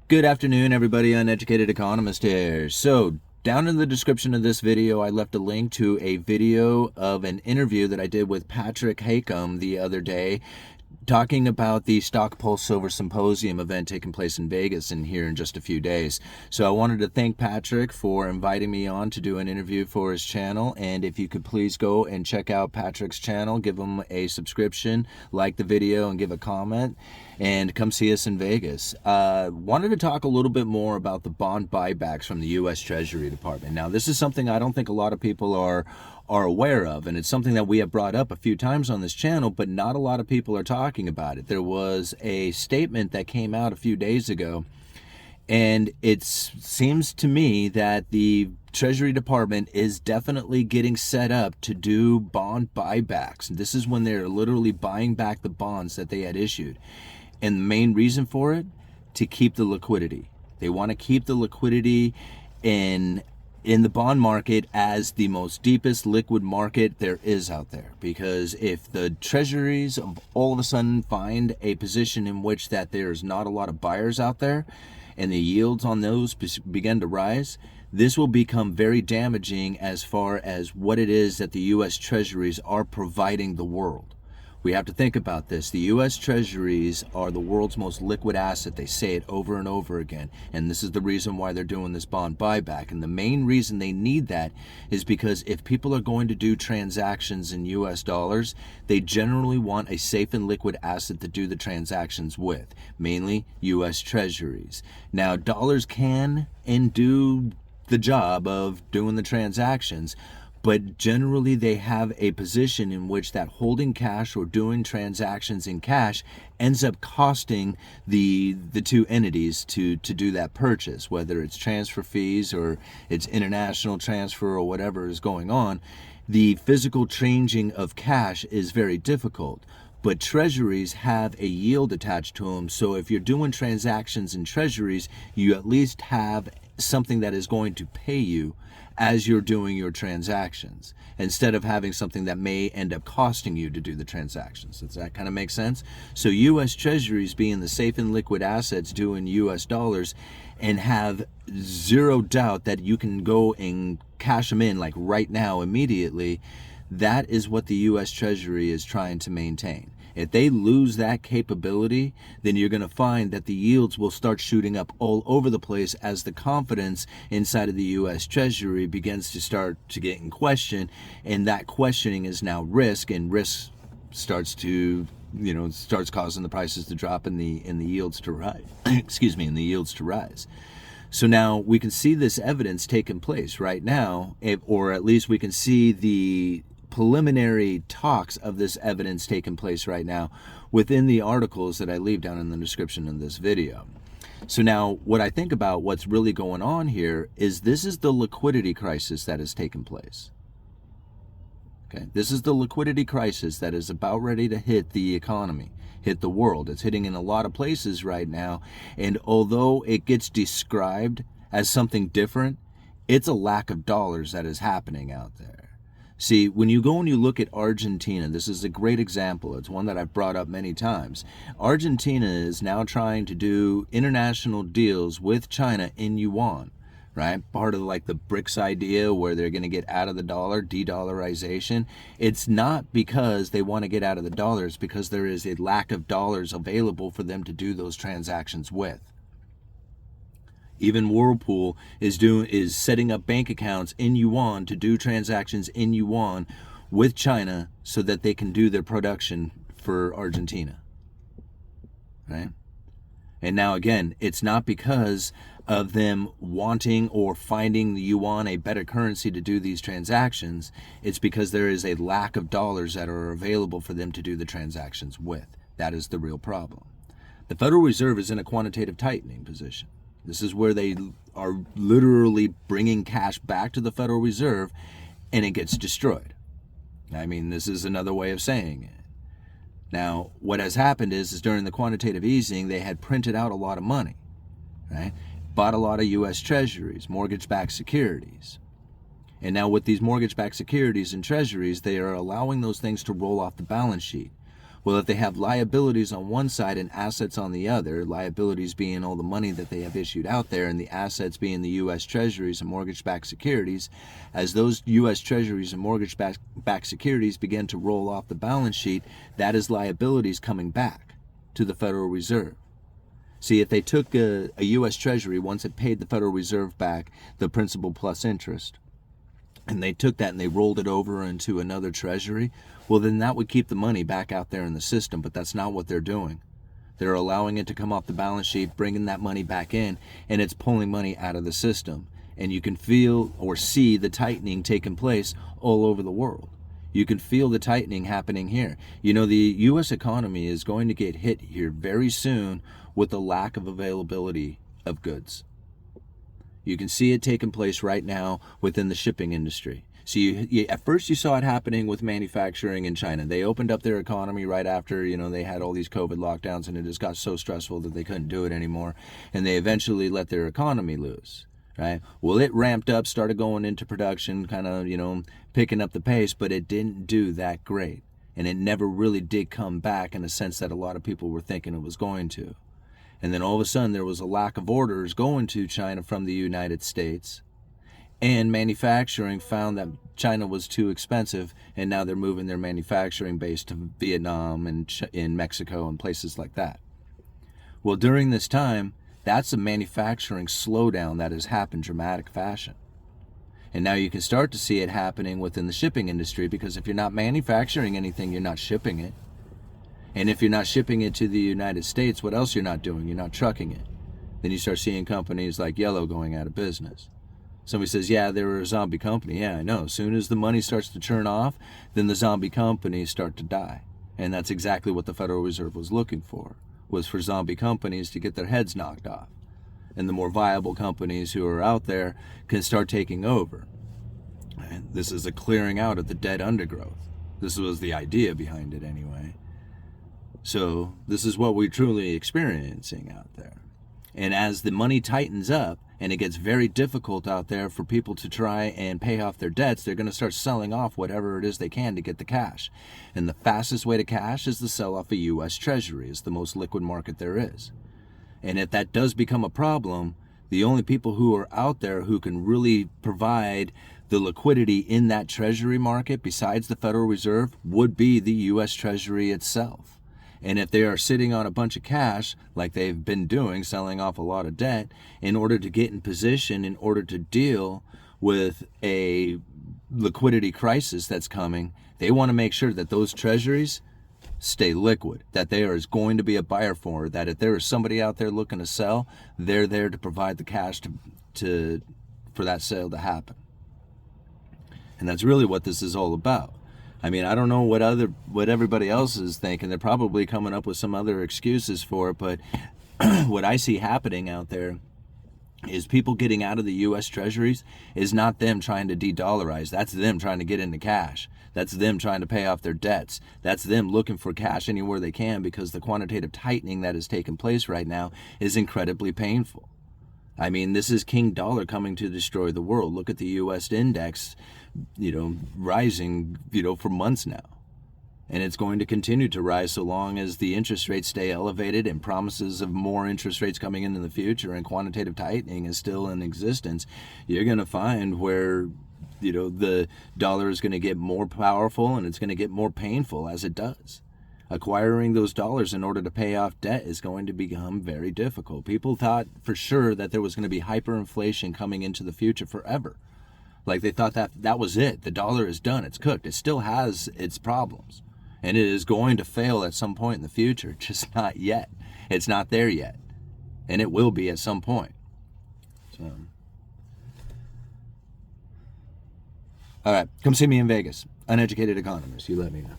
Good afternoon, everybody. Uneducated Economist here. So, down in the description of this video, I left a link to a video of an interview that I did with Patrick Haycomb the other day, talking about the Satpulse Silver Symposium event taking place in Vegas here in just a few days. So I wanted to thank Patrick for inviting me on to do an interview for his channel. And if you could please go and check out Patrick's channel, give him a subscription, like the video, and give a comment, and come see us in Vegas. Wanted to talk a little bit more about the bond buybacks from the U.S. Treasury Department. Now, this is something I don't think a lot of people are aware of, and it's something that we have brought up a few times on this channel, but not a lot of people are talking about it. There was a statement that came out a few days ago, and it seems to me that the Treasury Department is definitely getting set up to do bond buybacks. This is when they're literally buying back the bonds that they had issued. And the main reason for it, to keep the liquidity. They want to keep the liquidity in the bond market as the most deepest liquid market there is out there. Because if the treasuries all of a sudden find a position in which that there's not a lot of buyers out there, and the yields on those begin to rise, this will become very damaging as far as what it is that the U.S. treasuries are providing the world. We have to think about this. The U.S. treasuries are the world's most liquid asset. They say it over and over again. And this is the reason why they're doing this bond buyback. And the main reason they need that is because if people are going to do transactions in U.S. dollars, they generally want a safe and liquid asset to do the transactions with, mainly U.S. treasuries. Now, dollars can and do the job of doing the transactions, but generally they have a position in which that holding cash or doing transactions in cash ends up costing the two entities to do that purchase, whether it's transfer fees or it's international transfer or whatever is going on. The physical changing of cash is very difficult, but treasuries have a yield attached to them. So if you're doing transactions in treasuries, you at least have something that is going to pay you as you're doing your transactions, instead of having something that may end up costing you to do the transactions. Does that kind of make sense? So U.S. treasuries being the safe and liquid assets due in U.S. dollars, and have zero doubt that you can go and cash them in like right now immediately, that is what the U.S. Treasury is trying to maintain. If they lose that capability, then you're going to find that the yields will start shooting up all over the place as the confidence inside of the U.S. Treasury begins to start to get in question, and that questioning is now risk, and risk starts to, starts causing the prices to drop and the yields to rise. Excuse me, and the yields to rise. So now we can see this evidence taking place right now, or at least we can see the preliminary talks of this evidence taking place right now within the articles that I leave down in the description of this video. So now what I think about what's really going on here is this is the liquidity crisis that has taken place. Okay, this is the liquidity crisis that is about ready to hit the economy, hit the world. It's hitting in a lot of places right now, and although it gets described as something different, it's a lack of dollars that is happening out there. See, when you go and you look at Argentina, this is a great example. It's one that I've brought up many times. Argentina is now trying to do international deals with China in yuan, right? Part of like the BRICS idea where they're going to get out of the dollar, de-dollarization. It's not because they want to get out of the dollars, because there is a lack of dollars available for them to do those transactions with. Even Whirlpool is setting up bank accounts in yuan to do transactions in yuan with China so that they can do their production for Argentina, right? And now again, it's not because of them wanting or finding the yuan a better currency to do these transactions. It's because there is a lack of dollars that are available for them to do the transactions with. That is the real problem. The Federal Reserve is in a quantitative tightening position. This is where they are literally bringing cash back to the Federal Reserve, and it gets destroyed. I mean, this is another way of saying it. Now, what has happened is during the quantitative easing, they had printed out a lot of money, right? Bought a lot of U.S. treasuries, mortgage-backed securities. And now with these mortgage-backed securities and treasuries, they are allowing those things to roll off the balance sheet. Well, if they have liabilities on one side and assets on the other, liabilities being all the money that they have issued out there and the assets being the U.S. Treasuries and mortgage-backed securities, as those U.S. Treasuries and mortgage-backed securities begin to roll off the balance sheet, that is liabilities coming back to the Federal Reserve. See, if they took a U.S. Treasury, once it paid the Federal Reserve back the principal plus interest, and they took that and they rolled it over into another Treasury, well, then that would keep the money back out there in the system, but that's not what they're doing. They're allowing it to come off the balance sheet, bringing that money back in, and it's pulling money out of the system. And you can feel or see the tightening taking place all over the world. You can feel the tightening happening here. You know, the U.S. economy is going to get hit here very soon with the lack of availability of goods. You can see it taking place right now within the shipping industry. So at first you saw it happening with manufacturing in China. They opened up their economy right after, they had all these COVID lockdowns, and it just got so stressful that they couldn't do it anymore. And they eventually let their economy loose, right? Well, it ramped up, started going into production, kind of, picking up the pace, but it didn't do that great. And it never really did come back in a sense that a lot of people were thinking it was going to. And then all of a sudden there was a lack of orders going to China from the United States. And manufacturing found that China was too expensive, and now they're moving their manufacturing base to Vietnam and in Mexico and places like that. Well, during this time, that's a manufacturing slowdown that has happened in dramatic fashion. And now you can start to see it happening within the shipping industry, because if you're not manufacturing anything, you're not shipping it. And if you're not shipping it to the United States, what else you're not doing? You're not trucking it. Then you start seeing companies like Yellow going out of business. Somebody says, yeah, they're a zombie company. Yeah, I know. As soon as the money starts to turn off, then the zombie companies start to die. And that's exactly what the Federal Reserve was looking for, was for zombie companies to get their heads knocked off. And the more viable companies who are out there can start taking over. And this is a clearing out of the dead undergrowth. This was the idea behind it anyway. So this is what we're truly experiencing out there. And as the money tightens up, and it gets very difficult out there for people to try and pay off their debts, they're going to start selling off whatever it is they can to get the cash. And the fastest way to cash is to sell off a U.S. Treasury. It's the most liquid market there is. And if that does become a problem, the only people who are out there who can really provide the liquidity in that Treasury market, besides the Federal Reserve, would be the U.S. Treasury itself. And if they are sitting on a bunch of cash, like they've been doing, selling off a lot of debt, in order to get in position, in order to deal with a liquidity crisis that's coming, they want to make sure that those treasuries stay liquid, that there is going to be a buyer for, that if there is somebody out there looking to sell, they're there to provide the cash for that sale to happen. And that's really what this is all about. I mean, I don't know what everybody else is thinking. They're probably coming up with some other excuses for it, but what I see happening out there is people getting out of the U.S. Treasuries is not them trying to de-dollarize. That's them trying to get into cash. That's them trying to pay off their debts. That's them looking for cash anywhere they can, because the quantitative tightening that has taken place right now is incredibly painful. I mean, this is King Dollar coming to destroy the world. Look at the U.S. index, rising, for months now. And it's going to continue to rise so long as the interest rates stay elevated, and promises of more interest rates coming in the future and quantitative tightening is still in existence. You're going to find where, the dollar is going to get more powerful, and it's going to get more painful as it does. Acquiring those dollars in order to pay off debt is going to become very difficult. People thought for sure that there was going to be hyperinflation coming into the future forever. Like they thought that was it. The dollar is done. It's cooked. It still has its problems. And it is going to fail at some point in the future, just not yet. It's not there yet. And it will be at some point. So, all right, come see me in Vegas. Uneducated Economist. You let me know.